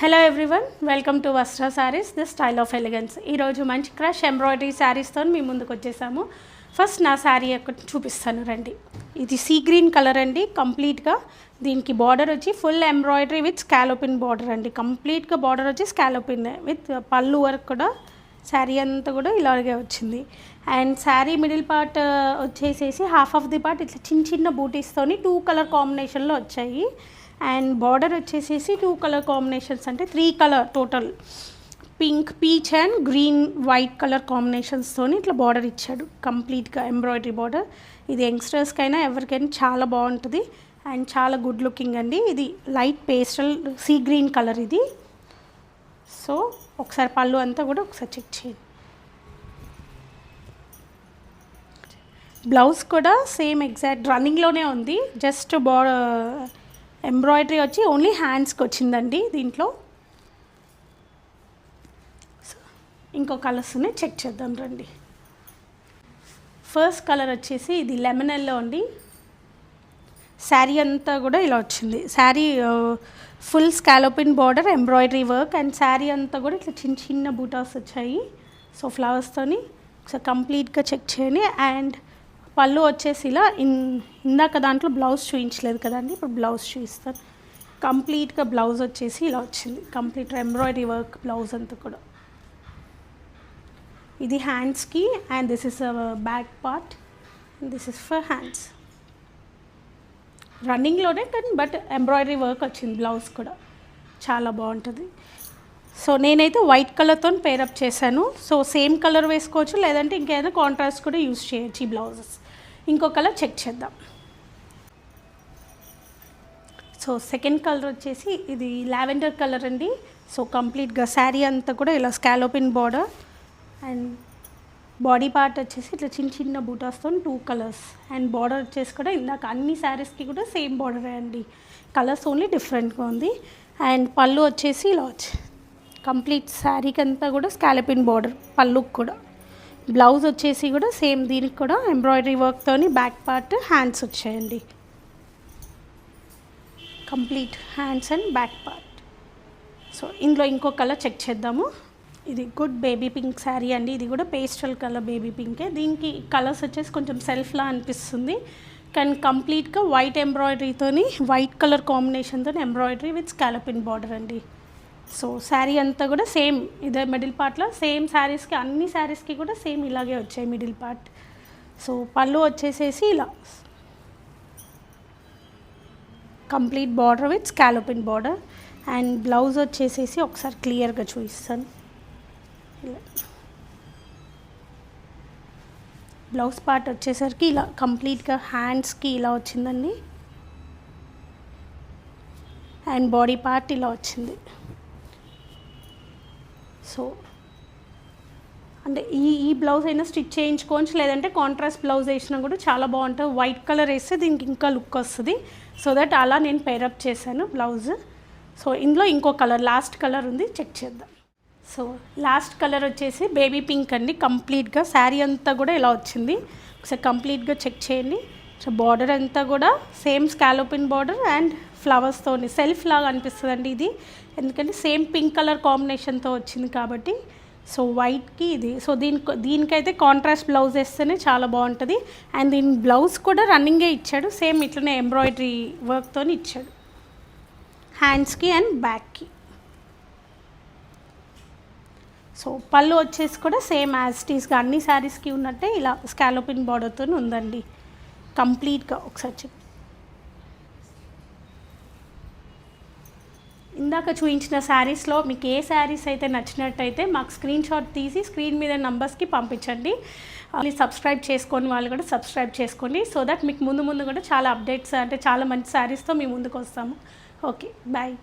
Hello everyone, welcome to వస్త్ర saris the style of elegance. ఈరోజు మంచి క్రష్ ఎంబ్రాయిడరీ శారీస్తో మీ ముందుకు వచ్చేసాము. ఫస్ట్ నా శారీ ఒకటి చూపిస్తాను రండి. ఇది సీ గ్రీన్ కలర్ అండి. కంప్లీట్గా దీనికి బార్డర్ వచ్చి full embroidery with scalloping border అండి. కంప్లీట్గా బార్డర్ వచ్చి స్కాలోపిన్ విత్ పళ్ళు వర్క్ కూడా శారీ అంతా కూడా ఇలాగే వచ్చింది. అండ్ శారీ మిడిల్ పార్ట్ వచ్చేసేసి హాఫ్ ఆఫ్ ది పార్ట్ ఇట్లా చిన్న చిన్న బూటీస్తోని 2 కలర్ కాంబినేషన్లో వచ్చాయి. అండ్ బార్డర్ వచ్చేసేసి 2 కలర్ కాంబినేషన్స్ అంటే 3 colour total pink, peach and green, white colour కాంబినేషన్స్తో ఇట్లా బార్డర్ ఇచ్చాడు. కంప్లీట్గా ఎంబ్రాయిడరీ బార్డర్. ఇది యంగ్స్టర్స్కైనా ఎవరికైనా చాలా బాగుంటుంది అండ్ చాలా గుడ్ లుకింగ్ అండి. ఇది light pastel sea green colour ఇది. సో ఒకసారి పళ్ళు అంతా కూడా ఒకసారి చెక్ చేయండి. బ్లౌజ్ కూడా సేమ్ ఎగ్జాక్ట్ రన్నింగ్లోనే ఉంది. జస్ట్ ఎంబ్రాయిడరీ వచ్చి ఓన్లీ హ్యాండ్స్కి వచ్చిందండి దీంట్లో. సో ఇంకో కలర్స్ని చెక్ చేద్దాం రండి. ఫస్ట్ కలర్ వచ్చేసి ఇది లెమన్ ఎల్లో అండి. శారీ అంతా కూడా ఇలా వచ్చింది. Sari full scalloping border, embroidery work and sari అంతా కూడా ఇట్లా చిన్న చిన్న బూటాస్ వచ్చాయి. సో ఫ్లవర్స్తోని ఒకసారి కంప్లీట్గా చెక్ చేయండి. అండ్ పళ్ళు వచ్చేసి ఇలా ఇందాక దాంట్లో బ్లౌజ్ చూపించలేదు కదండి, ఇప్పుడు బ్లౌజ్ చూపిస్తాను. కంప్లీట్గా బ్లౌజ్ వచ్చేసి ఇలా వచ్చింది. కంప్లీట్ ఎంబ్రాయిడరీ వర్క్ బ్లౌజ్ అంతా కూడా. ఇది హ్యాండ్స్కి and this is back part, this is for hands. రన్నింగ్లోనే కానీ బట్ ఎంబ్రాయిడరీ వర్క్ వచ్చింది. బ్లౌజ్ కూడా చాలా బాగుంటుంది. సో నేనైతే వైట్ కలర్తో పేరప్ చేశాను. సో సేమ్ కలర్ వేసుకోవచ్చు, లేదంటే ఇంకేదైనా కాంట్రాస్ట్ కూడా యూస్ చేయొచ్చు ఈ బ్లౌజెస్. ఇంకో కలర్ చెక్ చేద్దాం. సో సెకండ్ కలర్ వచ్చేసి ఇది లావెండర్ కలర్ అండి. సో కంప్లీట్గా శారీ అంతా కూడా ఇలా స్కాలోపిన్ బార్డర్ అండ్ బాడీ పార్ట్ వచ్చేసి ఇట్లా చిన్న చిన్న బూటాస్తో 2 కలర్స్ అండ్ బార్డర్ వచ్చేసి కూడా ఇందాక అన్ని శారీస్కి కూడా సేమ్ బార్డరే అండి. కలర్స్ ఓన్లీ డిఫరెంట్గా ఉంది. అండ్ పళ్ళు వచ్చేసి ఇలా వచ్చి కంప్లీట్ శారీకి అంతా కూడా స్కాలోపిన్ బార్డర్ పళ్ళుకి కూడా. బ్లౌజ్ వచ్చేసి కూడా సేమ్ దీనికి కూడా ఎంబ్రాయిడరీ వర్క్తోని బ్యాక్ పార్ట్ హ్యాండ్స్ వచ్చాయండి. Complete hands and back part. So ఇందులో ఇంకో కలర్ చెక్ చేద్దాము. ఇది గుడ్ బేబీ పింక్ శారీ అండి. ఇది కూడా పేస్టల్ కలర్ బేబీ పింకే. దీనికి కలర్స్ వచ్చేసి కొంచెం సెల్ఫ్లా అనిపిస్తుంది కానీ కంప్లీట్గా వైట్ ఎంబ్రాయిడరీతోని వైట్ కలర్ కాంబినేషన్తో ఎంబ్రాయిడరీ విత్ స్కాలోపిన్ బార్డర్ అండి. సో శారీ అంతా కూడా సేమ్ ఇదే మిడిల్ పార్ట్లో సేమ్ శారీస్కి అన్ని శారీస్కి కూడా సేమ్ ఇలాగే వచ్చాయి మిడిల్ పార్ట్. సో పళ్ళు వచ్చేసేసి ఇలా complete border with scalloping border and blouse వచ్చేసేసి ఒకసారి క్లియర్గా చూపిస్తాను. ఇలా బ్లౌజ్ పార్ట్ వచ్చేసరికి ఇలా కంప్లీట్గా హ్యాండ్స్కి ఇలా వచ్చిందండి అండ్ బాడీ పార్ట్ ఇలా వచ్చింది. సో అంటే ఈ బ్లౌజ్ అయినా స్టిచ్ చేయించుకోవచ్చు, లేదంటే కాంట్రాస్ట్ బ్లౌజ్ వేసినా కూడా చాలా బాగుంటుంది. వైట్ కలర్ వేస్తే దీనికి ఇంకా లుక్ వస్తుంది. సో దట్ అలా నేను పేరప్ చేశాను బ్లౌజ్. సో ఇందులో ఇంకో కలర్ లాస్ట్ కలర్ ఉంది, చెక్ చేద్దాం. సో లాస్ట్ కలర్ వచ్చేసి బేబీ పింక్ అండి. కంప్లీట్గా శారీ అంతా కూడా ఇలా వచ్చింది. ఒకసారి కంప్లీట్గా చెక్ చేయండి. సో బార్డర్ అంతా కూడా సేమ్ స్కాలోపిన్ బార్డర్ అండ్ ఫ్లవర్స్తో సెల్ఫ్ లాగా అనిపిస్తుంది అండి ఇది. ఎందుకంటే సేమ్ పింక్ కలర్ కాంబినేషన్తో వచ్చింది కాబట్టి. సో వైట్కి ఇది. సో దీనికైతే కాంట్రాస్ట్ బ్లౌజ్ వేస్తేనే చాలా బాగుంటుంది. అండ్ దీని బ్లౌజ్ కూడా రన్నింగే ఇచ్చాడు. సేమ్ ఇట్లనే ఎంబ్రాయిడరీ వర్క్తో ఇచ్చాడు హ్యాండ్స్కి అండ్ బ్యాక్కి. సో పళ్ళు వచ్చేసి కూడా సేమ్ యాజ్ టీస్గా అన్ని శారీస్కి ఉన్నట్టే ఇలా స్కాలోపిన్ బార్డర్తో ఉందండి కంప్లీట్గా. ఒకసారి చెక్. ఇందాక చూపించిన శారీస్లో మీకు ఏ శారీస్ అయితే నచ్చినట్టయితే మాకు స్క్రీన్ షాట్ తీసి స్క్రీన్ మీద నంబర్స్కి పంపించండి. సబ్స్క్రైబ్ చేసుకొని వాళ్ళు కూడా సబ్స్క్రైబ్ చేసుకోండి. సో దట్ మీకు ముందు కూడా చాలా అప్డేట్స్ అంటే చాలా మంచి శారీస్తో మీ ముందుకు వస్తాము. Okay, bye.